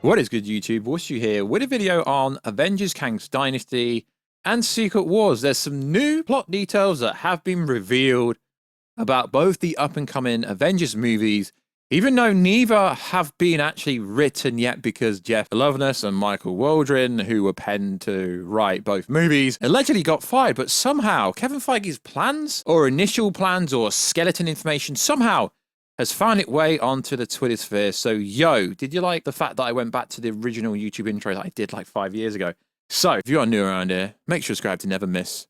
What is good, YouTube? Warstu here with a video on Avengers, Kang's Dynasty, and Secret Wars. There's some new plot details that have been revealed about both the up-and-coming Avengers movies, even though neither have been actually written yet because Jeff Loveness and Michael Waldron, who were penned to write both movies, allegedly got fired. But somehow, Kevin Feige's plans, or initial plans, or skeleton information, somehow has found its way onto the Twitter sphere. So, yo, did you like the fact that I went back to the original YouTube intro that I did like 5 years ago? So, if you are new around here, make sure to subscribe to never miss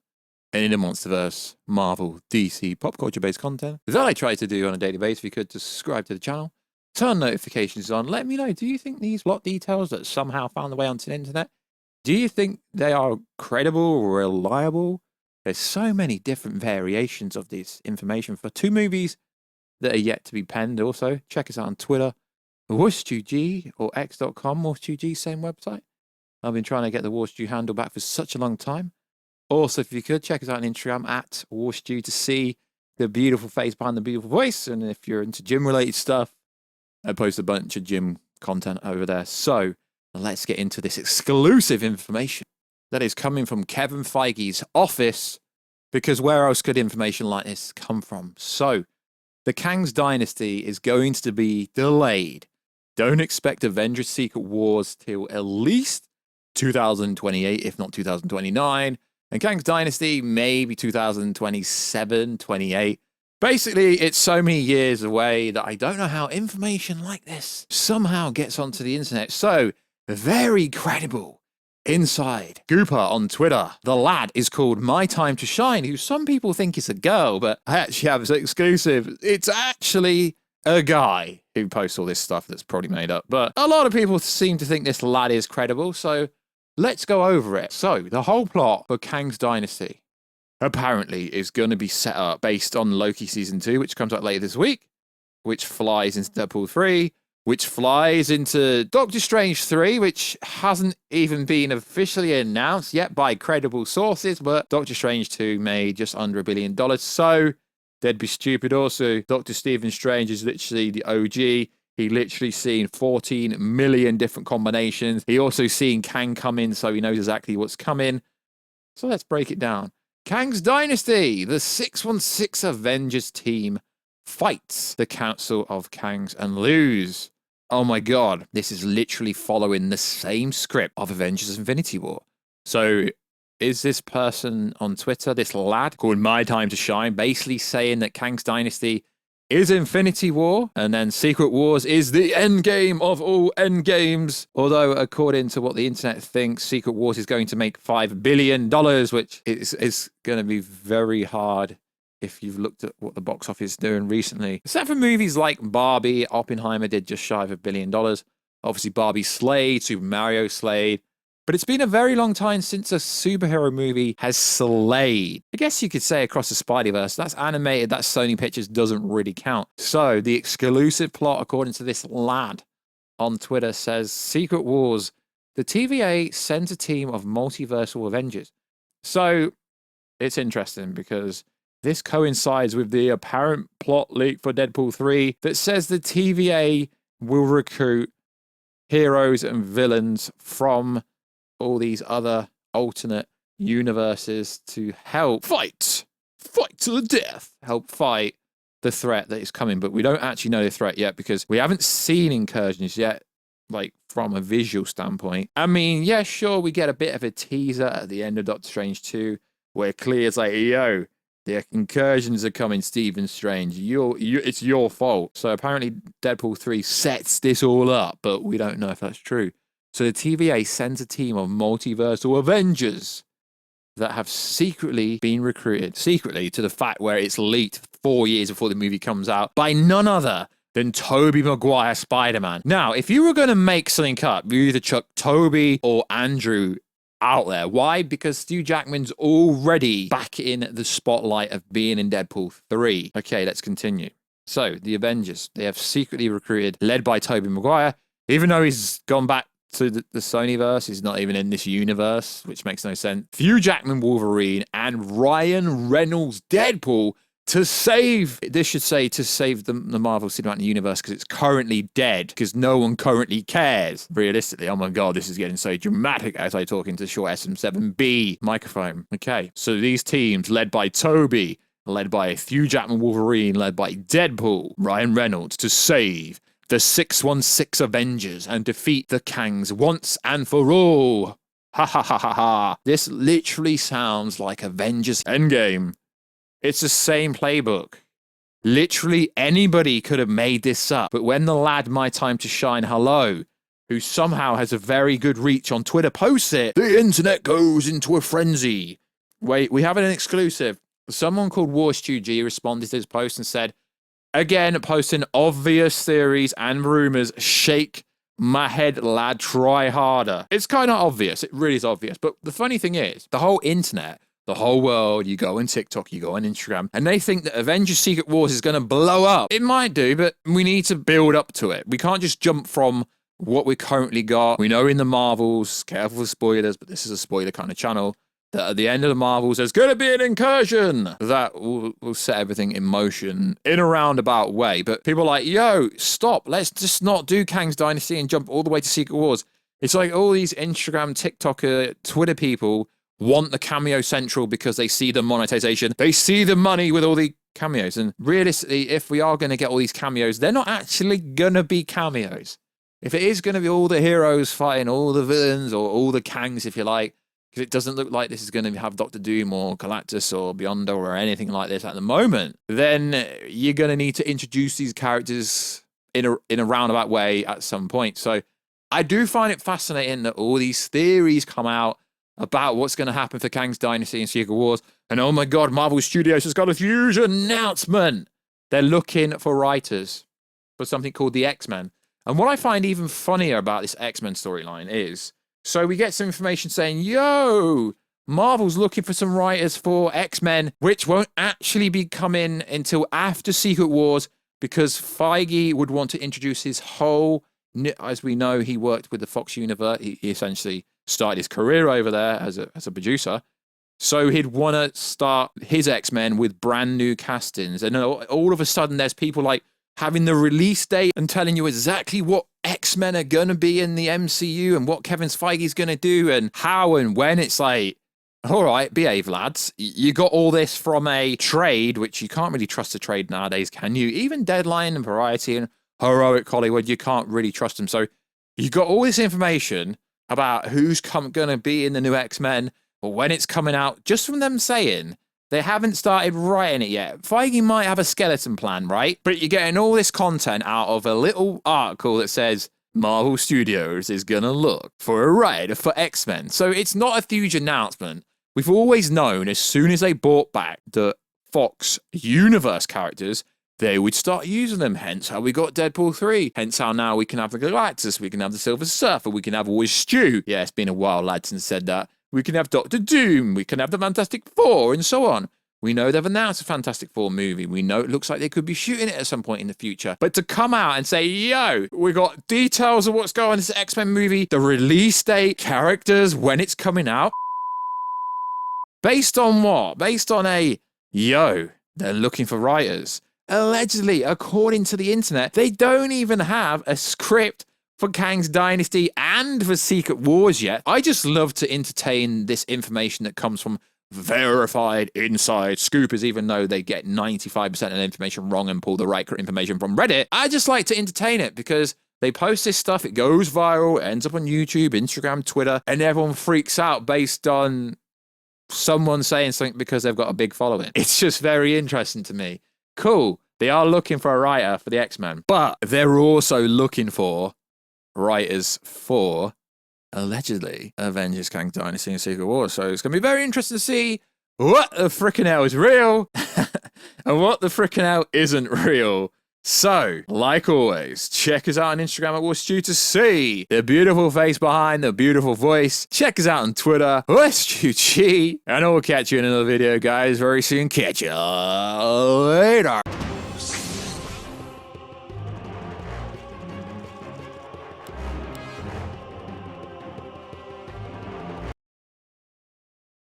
any of the Monsterverse, Marvel, DC, pop culture-based content that I try to do on a daily basis. If you could, subscribe to the channel, turn notifications on, let me know, do you think these plot details that somehow found their way onto the internet, do you think they are credible or reliable? There's so many different variations of this information for two movies that are yet to be penned. Also, check us out on Twitter, WarstuG or X.com, WarstuG, same website. I've been trying to get the Warstu handle back for such a long time. Also, if you could, check us out on Instagram at Warstu to see the beautiful face behind the beautiful voice. And if you're into gym-related stuff, I post a bunch of gym content over there. So let's get into this exclusive information that is coming from Kevin Feige's office, because where else could information like this come from? So, the Kang's Dynasty is going to be delayed. Don't expect Avengers Secret Wars till at least 2028, if not 2029. And Kang's Dynasty, maybe 2027, 28. Basically, it's so many years away that I don't know how information like this somehow gets onto the internet. So, very credible inside Gooper on Twitter. The lad is called My Time to Shine, who some people think is a girl, but I actually have an exclusive. It's actually a guy who posts all this stuff that's probably made up. But a lot of people seem to think this lad is credible, so let's go over it. So, the whole plot for Kang's Dynasty apparently is going to be set up based on Loki Season 2, which comes out later this week, which flies into Deadpool 3, which flies into Doctor Strange 3, which hasn't even been officially announced yet by credible sources, but Doctor Strange 2 made just under $1 billion, so they'd be stupid. Also, Doctor Stephen Strange is literally the OG. He literally seen 14 million different combinations. He also seen Kang come in, so he knows exactly what's coming. So let's break it down. Kang's Dynasty, the 616 Avengers team fights the Council of Kangs and lose. Oh my god, this is literally following the same script of Avengers Infinity War. So, is this person on Twitter, this lad called My Time to Shine, basically saying that Kang's Dynasty is Infinity War, and then Secret Wars is the end game of all end games? Although, according to what the internet thinks, Secret Wars is going to make $5 billion, which is going to be very hard if you've looked at what the box office is doing recently. Except for movies like Barbie, Oppenheimer did just shy of $1 billion. Obviously, Barbie slayed, Super Mario slayed. But it's been a very long time since a superhero movie has slayed. I guess you could say across the Spideyverse. That's animated, that's Sony Pictures, doesn't really count. So, the exclusive plot, according to this lad on Twitter, says, Secret Wars, the TVA sends a team of multiversal Avengers. So, it's interesting because this coincides with the apparent plot leak for Deadpool 3 that says the TVA will recruit heroes and villains from all these other alternate universes to help fight to the death, help fight the threat that is coming. But we don't actually know the threat yet because we haven't seen incursions yet, like from a visual standpoint. I mean, yeah, sure, we get a bit of a teaser at the end of Doctor Strange 2 where clear it's like, yo, the incursions are coming, Stephen Strange. It's your fault. So apparently Deadpool 3 sets this all up, but we don't know if that's true. So the TVA sends a team of multiversal Avengers that have secretly been recruited, secretly to the fact where it's leaked 4 years before the movie comes out, by none other than Tobey Maguire Spider-Man. Now, if you were going to make something up, you either chuck Tobey or Andrew out there. Why? Because Hugh Jackman's already back in the spotlight of being in Deadpool 3. Okay, let's continue. So, the Avengers, they have secretly recruited, led by Tobey Maguire, even though he's gone back to the Sonyverse, he's not even in this universe, which makes no sense. Hugh Jackman Wolverine and Ryan Reynolds Deadpool to save, this should say to save the Marvel Cinematic Universe because it's currently dead, because no one currently cares. Realistically, oh my God, this is getting so dramatic as I talk into short SM7B microphone. Okay, so these teams led by Toby, led by Hugh Jackman Wolverine, led by Deadpool, Ryan Reynolds, to save the 616 Avengers and defeat the Kangs once and for all. Ha ha ha ha ha. This literally sounds like Avengers Endgame. It's the same playbook. Literally anybody could have made this up. But when the lad My Time to Shine Hello, who somehow has a very good reach on Twitter, posts it, the internet goes into a frenzy. Wait, we have an exclusive. Someone called Warstu G responded to this post and said, again, posting obvious theories and rumors. Shake my head, lad, try harder. It's kind of obvious. It really is obvious. But the funny thing is, the whole internet, the whole world, you go on TikTok, you go on Instagram, and they think that Avengers Secret Wars is going to blow up. It might do, but we need to build up to it. We can't just jump from what we currently got. We know in the Marvels, careful with spoilers, but this is a spoiler kind of channel, that at the end of the Marvels, there's going to be an incursion that will set everything in motion in a roundabout way. But people are like, yo, stop. Let's just not do Kang's Dynasty and jump all the way to Secret Wars. It's like all these Instagram, TikToker, Twitter people want the cameo central because they see the monetization. They see the money with all the cameos. And realistically, if we are going to get all these cameos, they're not actually going to be cameos. If it is going to be all the heroes fighting all the villains or all the Kangs, if you like, because it doesn't look like this is going to have Doctor Doom or Galactus or Beyonder or anything like this at the moment, then you're going to need to introduce these characters in a roundabout way at some point. So I do find it fascinating that all these theories come out about what's going to happen for Kang's Dynasty and Secret Wars. And oh my God, Marvel Studios has got a huge announcement. They're looking for writers for something called the X-Men. And what I find even funnier about this X-Men storyline is, so we get some information saying, yo, Marvel's looking for some writers for X-Men, which won't actually be coming until after Secret Wars, because Feige would want to introduce his whole, as we know, he worked with the Fox universe. He essentially started his career over there as a producer. So he'd want to start his X-Men with brand new castings. And all of a sudden there's people like having the release date and telling you exactly what X-Men are going to be in the MCU and what Kevin Feige's going to do and how and when. It's like, all right, behave, lads. You got all this from a trade, which you can't really trust a trade nowadays, can you? Even Deadline and Variety and Heroic Hollywood, you can't really trust them. So you got all this information about who's going to be in the new X-Men or when it's coming out, just from them saying they haven't started writing it yet. Feige might have a skeleton plan, right? But you're getting all this content out of a little article that says Marvel Studios is going to look for a writer for X-Men. So it's not a huge announcement. We've always known as soon as they brought back the Fox universe characters, they would start using them. Hence how we got Deadpool 3. Hence how now we can have the Galactus, we can have the Silver Surfer, we can have Warstu. Yeah, it's been a while, lads, since said that. We can have Doctor Doom, we can have the Fantastic Four, and so on. We know they've announced a Fantastic Four movie. We know it looks like they could be shooting it at some point in the future. But to come out and say, yo, we got details of what's going on in this X-Men movie, the release date, characters, when it's coming out. Based on what? Based on yo, they're looking for writers. Allegedly, according to the internet, they don't even have a script for Kang's Dynasty and for Secret Wars yet. I just love to entertain this information that comes from verified inside scoopers, even though they get 95% of the information wrong and pull the right information from Reddit. I just like to entertain it because they post this stuff, it goes viral, it ends up on YouTube, Instagram, Twitter, and everyone freaks out based on someone saying something because they've got a big following. It's just very interesting to me. Cool. They are looking for a writer for the X-Men, but they're also looking for writers for, allegedly, Avengers, Kang Dynasty, and Secret Wars. So it's going to be very interesting to see what the frickin' hell is real and what the frickin' hell isn't real. So, like always, check us out on Instagram at Warstu to see the beautiful face behind the beautiful voice. Check us out on Twitter, WarstuG, and I'll catch you in another video, guys, very soon. Catch you later.